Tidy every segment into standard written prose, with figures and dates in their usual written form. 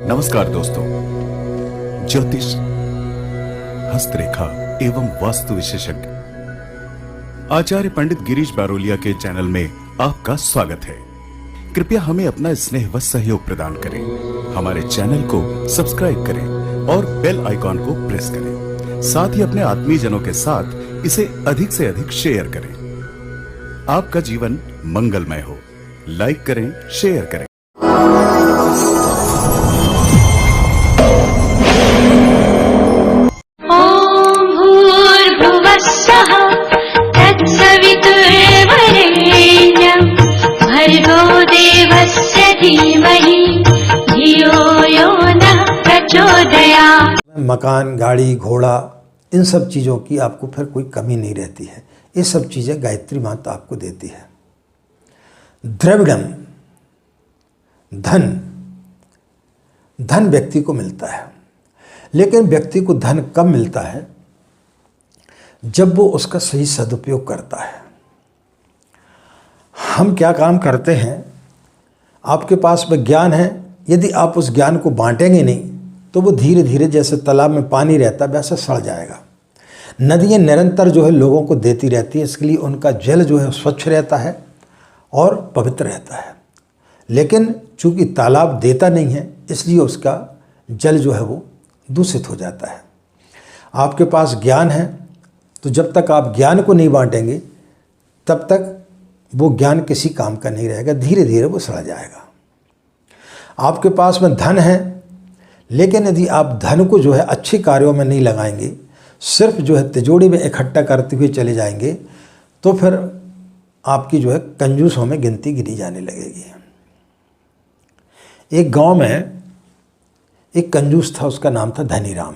नमस्कार दोस्तों, ज्योतिष, हस्तरेखा एवं वास्तु विशेषज्ञ आचार्य पंडित गिरीश बारोलिया के चैनल में आपका स्वागत है। कृपया हमें अपना स्नेह व सहयोग प्रदान करें। हमारे चैनल को सब्सक्राइब करें और बेल आइकॉन को प्रेस करें। साथ ही अपने आत्मीयजनों के साथ इसे अधिक से अधिक शेयर करें। आपका जीवन मंगलमय हो। लाइक करें, शेयर करें। भर्गो देवस्य धीमहि धियो यो नः प्रचोदयात्। मकान, गाड़ी, घोड़ा, इन सब चीज़ों की आपको फिर कोई कमी नहीं रहती है। ये सब चीज़ें गायत्री माता आपको देती है। द्रविड़म, धन व्यक्ति को मिलता है, लेकिन व्यक्ति को धन कब मिलता है? जब वो उसका सही सदुपयोग करता है। हम क्या काम करते हैं? आपके पास में ज्ञान है, यदि आप उस ज्ञान को बांटेंगे नहीं तो वो धीरे धीरे जैसे तालाब में पानी रहता है वैसा सड़ जाएगा। नदियाँ निरंतर जो है लोगों को देती रहती है, इसके लिए उनका जल जो है स्वच्छ रहता है और पवित्र रहता है। लेकिन चूंकि तालाब देता नहीं है, इसलिए उसका जल जो है वो दूषित हो जाता है। आपके पास ज्ञान है, तो जब तक आप ज्ञान को नहीं बांटेंगे तब तक वो ज्ञान किसी काम का नहीं रहेगा, धीरे धीरे वो सड़ जाएगा। आपके पास में धन है, लेकिन यदि आप धन को जो है अच्छे कार्यों में नहीं लगाएंगे, सिर्फ जो है तिजोरी में इकट्ठा करते हुए चले जाएंगे, तो फिर आपकी जो है कंजूसों में गिनती गिनी जाने लगेगी। एक गांव में एक कंजूस था, उसका नाम था धनीराम।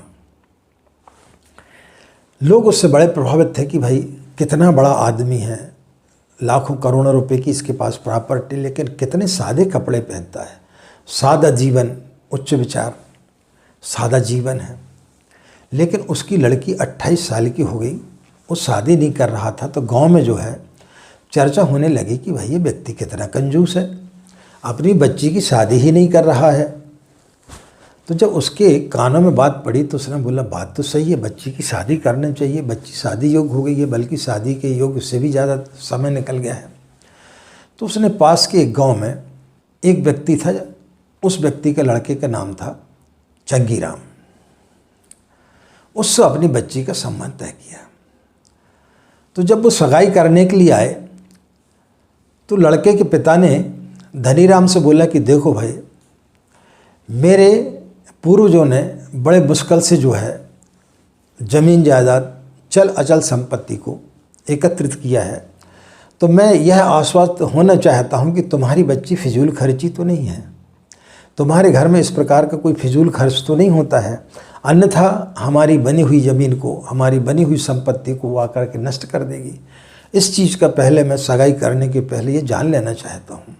लोग उससे बड़े प्रभावित थे कि भाई कितना बड़ा आदमी है, लाखों करोड़ों रुपए की इसके पास प्रॉपर्टी, लेकिन कितने सादे कपड़े पहनता है। सादा जीवन, उच्च विचार, सादा जीवन है। लेकिन उसकी लड़की 28 साल की हो गई, वो शादी नहीं कर रहा था, तो गांव में जो है चर्चा होने लगी कि भाई ये व्यक्ति कितना कंजूस है, अपनी बच्ची की शादी ही नहीं कर रहा है। तो जब उसके कानों में बात पड़ी तो उसने बोला, बात तो सही है, बच्ची की शादी करनी चाहिए, बच्ची शादी योग्य हो गई है, बल्कि शादी के योग्य से भी ज़्यादा समय निकल गया है। तो उसने पास के एक गांव में एक व्यक्ति था, उस व्यक्ति के लड़के का नाम था चंगीराम। उससे अपनी बच्ची का संबंध तय किया। तो जब वो सगाई करने के लिए आए तो लड़के के पिता ने धनीराम से बोला कि देखो भाई, मेरे पूर्वजों ने बड़े मुश्किल से जो है ज़मीन जायदाद, चल अचल संपत्ति को एकत्रित किया है, तो मैं यह आश्वस्त होना चाहता हूं कि तुम्हारी बच्ची फिजूल खर्ची तो नहीं है, तुम्हारे घर में इस प्रकार का कोई फिजूल खर्च तो नहीं होता है, अन्यथा हमारी बनी हुई ज़मीन को, हमारी बनी हुई संपत्ति को वो आकर के नष्ट कर देगी। इस चीज़ का पहले मैं सगाई करने के पहले ये जान लेना चाहता हूँ,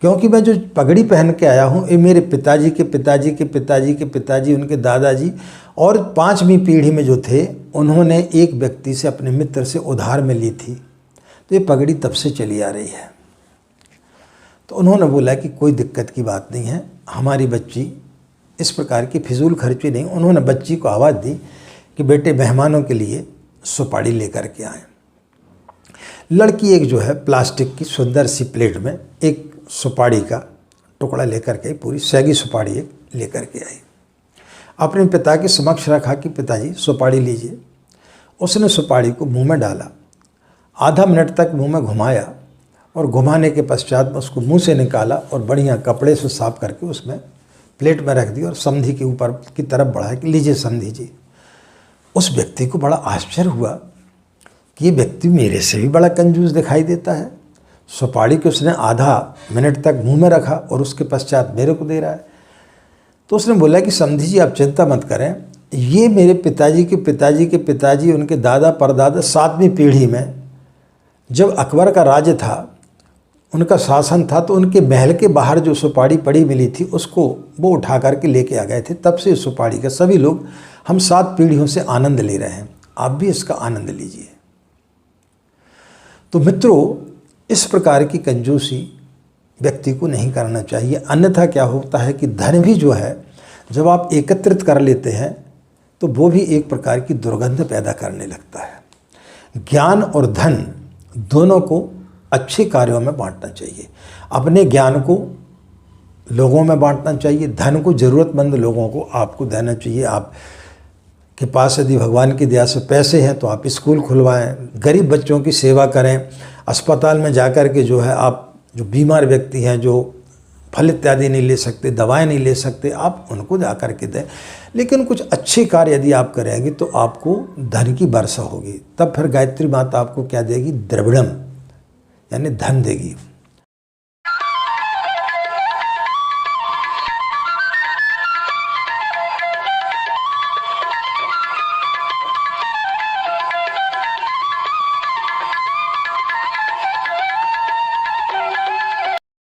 क्योंकि मैं जो पगड़ी पहन के आया हूँ ये मेरे पिताजी के पिताजी के पिताजी के पिताजी, उनके दादाजी और 5वीं पीढ़ी में जो थे, उन्होंने एक व्यक्ति से, अपने मित्र से उधार में ली थी, तो ये पगड़ी तब से चली आ रही है। तो उन्होंने बोला कि कोई दिक्कत की बात नहीं है, हमारी बच्ची इस प्रकार की फिजूल खर्ची नहीं। उन्होंने बच्ची को आवाज़ दी कि बेटे मेहमानों के लिए सुपारी लेकर के आए। लड़की एक जो है प्लास्टिक की सुंदर सी प्लेट में एक सुपारी का टुकड़ा लेकर के, पूरी सैगी सुपारी एक लेकर के आई, अपने पिता के समक्ष रखा कि पिताजी सुपारी लीजिए। उसने सुपारी को मुंह में डाला, आधा मिनट तक मुंह में घुमाया और घुमाने के पश्चात उसको मुंह से निकाला और बढ़िया कपड़े से साफ करके उसमें प्लेट में रख दी और समधी के ऊपर की तरफ बढ़ाया कि लीजिए समधी जी। उस व्यक्ति को बड़ा आश्चर्य हुआ कि ये व्यक्ति मेरे से भी बड़ा कंजूस दिखाई देता है। सुपारी को उसने आधा मिनट तक मुंह में रखा और उसके पश्चात मेरे को दे रहा है। तो उसने बोला कि समधी जी आप चिंता मत करें, ये मेरे पिताजी के पिताजी के पिताजी, उनके दादा परदादा 7वीं पीढ़ी में जब अकबर का राज्य था, उनका शासन था, तो उनके महल के बाहर जो सुपारी पड़ी मिली थी उसको वो उठा करके लेके आ गए थे। तब से इस सुपारी का सभी लोग, हम 7 पीढ़ियों से आनंद ले रहे हैं, आप भी इसका आनंद लीजिए। तो मित्रों, इस प्रकार की कंजूसी व्यक्ति को नहीं करना चाहिए, अन्यथा क्या होता है कि धन भी जो है जब आप एकत्रित कर लेते हैं तो वो भी एक प्रकार की दुर्गंध पैदा करने लगता है। ज्ञान और धन दोनों को अच्छे कार्यों में बांटना चाहिए। अपने ज्ञान को लोगों में बांटना चाहिए, धन को ज़रूरतमंद लोगों को आपको देना चाहिए। आप के पास यदि भगवान की दया से पैसे हैं तो आप स्कूल खुलवाएं, गरीब बच्चों की सेवा करें, अस्पताल में जाकर के जो है आप जो बीमार व्यक्ति हैं, जो फल इत्यादि नहीं ले सकते, दवाएं नहीं ले सकते, आप उनको जा कर के दें। लेकिन कुछ अच्छे कार्य यदि आप करेंगे तो आपको धन की वर्षा होगी। तब फिर गायत्री माता आपको क्या देगी? द्रविड़म, यानी धन देगी।